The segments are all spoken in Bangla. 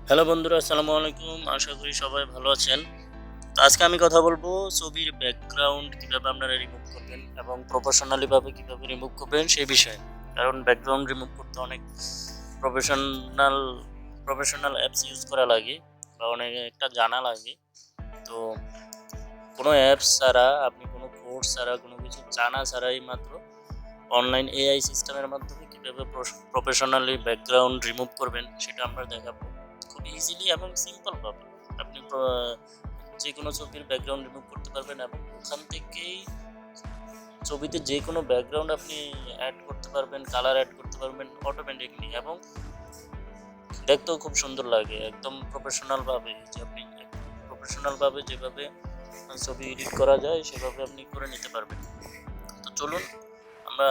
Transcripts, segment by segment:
হ্যালো বন্ধুরা, আসসালামু আলাইকুম। আশা করি সবাই ভালো আছেন। তো আজকে আমি কথা বলবো ছবির ব্যাকগ্রাউন্ড কিভাবে আপনারা রিমুভ করবেন এবং প্রফেশনালি ভাবে কিভাবে রিমুভ করবেন সেই বিষয়ে। কারণ ব্যাকগ্রাউন্ড রিমুভ করতে অনেক প্রফেশনাল প্রফেশনাল অ্যাপস ইউজ করা লাগে বা অনেক একটা জানা লাগে। তো কোনো অ্যাপস ছাড়া, আপনি কোনো কোর্স ছাড়া, কোনো কিছু জানা ছাড়াই মাত্র অনলাইন এআই সিস্টেমের মাধ্যমে কীভাবে প্রফেশনালি ব্যাকগ্রাউন্ড রিমুভ করবেন সেটা আমরা দেখাবো খুব ইজিলি এবং সিম্পলভাবে। আপনি যে কোনো ছবির ব্যাকগ্রাউন্ড রিমুভ করতে পারবেন এবং ওখান থেকেই ছবিতে যে কোনো ব্যাকগ্রাউন্ড আপনি অ্যাড করতে পারবেন, কালার অ্যাড করতে পারবেন অটোমেটিকলি, এবং দেখতেও খুব সুন্দর লাগে একদম প্রফেশনালভাবে। যে আপনি প্রফেশনালভাবে যেভাবে ছবি এডিট করা যায় সেভাবে আপনি করে নিতে পারবেন। তো চলুন আমরা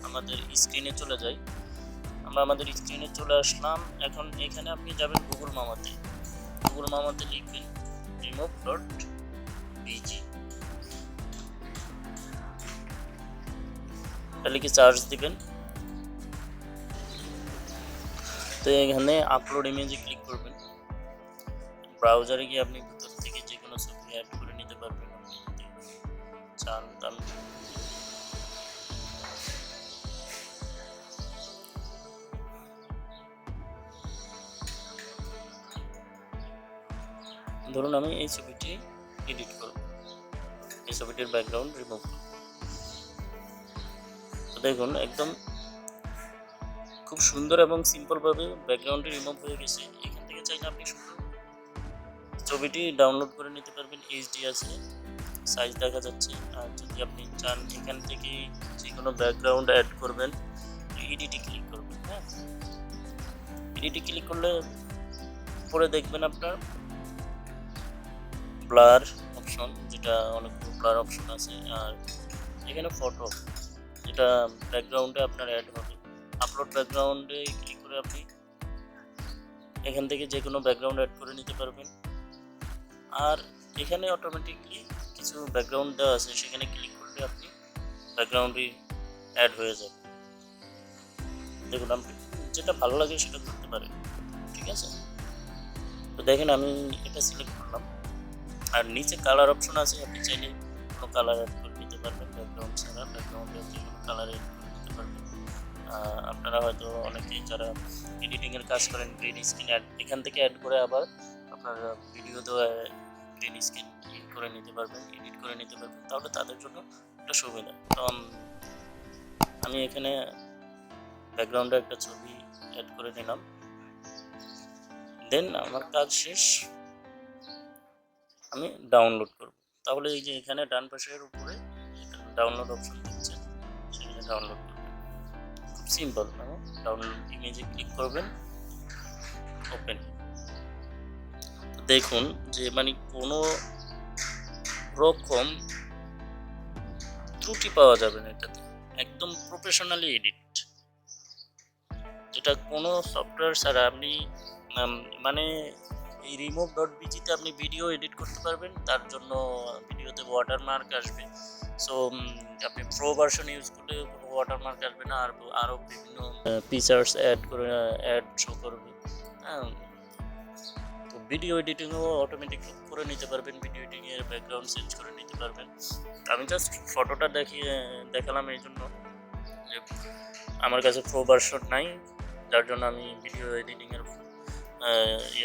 আমাদের স্ক্রিনে চলে যাই। আমরা আমাদের স্ক্রিনে চলে আসলাম। এখন এখানে আপনি যাবেন গুগল মামাতে লিখবেন remove.bg, লিখে সার্চ দিবেন। তো এখানে আপলোড ইমেজে ক্লিক করবেন। ব্রাউজারে গিয়ে আপনি ভিতর থেকে যে কোনো ছবি অ্যাড করে নিতে পারবেন আপনি যদি চান। ধরুন আমি এই ছবিটি এডিট করব, এই ছবিটির ব্যাকগ্রাউন্ড রিমুভ করব। তো দেখুন একদম খুব সুন্দর এবং সিম্পলভাবে ব্যাকগ্রাউন্ডটি রিমুভ হয়ে গেছে। এখান থেকে চাইলে আপনি সুন্দর ছবিটি ডাউনলোড করে নিতে পারবেন। এইচডি আছে, সাইজ দেখা যাচ্ছে। আর যদি আপনি চান এখান থেকে যে কোনো ব্যাকগ্রাউন্ড অ্যাড করবেন, এডিটে ক্লিক করবেন। হ্যাঁ, এডিটে ক্লিক করলে পরে দেখবেন আপনার ব্লার অপশন, যেটা অনেকগুলো ব্লার অপশন আছে। আর এখানে ফটো, যেটা ব্যাকগ্রাউন্ডে আপনার অ্যাড হবে। আপলোড ব্যাকগ্রাউন্ডে ক্লিক করে আপনি এখান থেকে যে কোনো ব্যাকগ্রাউন্ড অ্যাড করে নিতে পারবেন। আর এখানে অটোমেটিকলি কিছু ব্যাকগ্রাউন্ড দেওয়া আছে, সেখানে ক্লিক করলে আপনি ব্যাকগ্রাউন্ডই অ্যাড হয়ে যাবে। দেখুন আপনি যেটা ভালো লাগে সেটা করতে পারেন, ঠিক আছে? তো দেখেন আমি এটা সিলেক্ট করলাম। আর নিচে কালার অপশন আছে, আপনি চাইলে কোনো কালার অ্যাড করে নিতে পারবেন। ব্যাকগ্রাউন্ড ছাড়া ব্যাকগ্রাউন্ডে যে কোনো কালার অ্যাড করে নিতে পারবেন। আপনারা হয়তো অনেকেই যারা এডিটিংয়ের কাজ করেন, গ্রিন স্ক্রিন অ্যাড এখান থেকে অ্যাড করে আবার আপনার ভিডিওতেও গ্রিন স্ক্রিন করে নিতে পারবেন, এডিট করে নিতে পারবেন। তাহলে তাদের জন্য একটা সুবিধা। তো আমি এখানে ব্যাকগ্রাউন্ডে একটা ছবি অ্যাড করে নিলাম। দেন আমার কাজ শেষ, আমি ডাউনলোড করব। তাহলে এই যে এখানে ডান পাশের উপরে ডাউনলোড অপশন দিচ্ছেন, সেখানে ডাউনলোড করবেন। খুব সিম্পল। ডাউনলোড ইমেজে ক্লিক করবেন, ওপেন। দেখুন যে মানে কোনো রকম ত্রুটি পাওয়া যাবে না এটাতে, একদম প্রফেশনালি এডিট, যেটা কোনো সফটওয়্যার ছাড়া আপনি মানে এই remove.bg-তে আপনি ভিডিও এডিট করতে পারবেন। তার জন্য ভিডিওতে ওয়াটারমার্ক আসবে। সো আপনি প্রো ভার্সন ইউজ করলে কোনো ওয়াটারমার্ক আসবে না। আর আরও বিভিন্ন ফিচার্স অ্যাড শো করবে। হ্যাঁ, তো ভিডিও এডিটিংও অটোমেটিক করে নিতে পারবেন, ভিডিও এডিটিংয়ের ব্যাকগ্রাউন্ড চেঞ্জ করে নিতে পারবেন। আমি জাস্ট ফটোটা দেখালাম এই জন্য যে আমার কাছে প্রো ভার্সন নাই, যার জন্য আমি ভিডিও এডিটিংয়ের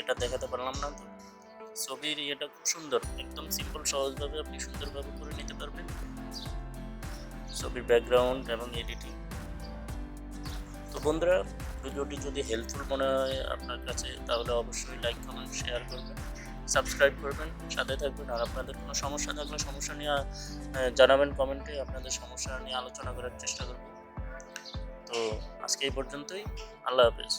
এটা দেখাতে পারলাম না। তো ছবির এটা খুব সুন্দর, একদম সিম্পল সহজভাবে আপনি সুন্দরভাবে করে নিতে পারবেন ছবির ব্যাকগ্রাউন্ড এবং এডিটিং। তো বন্ধুরা, ভিডিওটি যদি হেল্পফুল মনে হয় আপনার কাছে, তাহলে অবশ্যই লাইক, কমেন্ট, শেয়ার করবেন, সাবস্ক্রাইব করবেন, সাথে থাকবেন। আর আপনাদের কোনো সমস্যা থাকলে সমস্যা নিয়ে জানাবেন কমেন্টে, আপনাদের সমস্যা নিয়ে আলোচনা করার চেষ্টা করব। তো আজকে এই পর্যন্তই। আল্লাহ হাফেজ।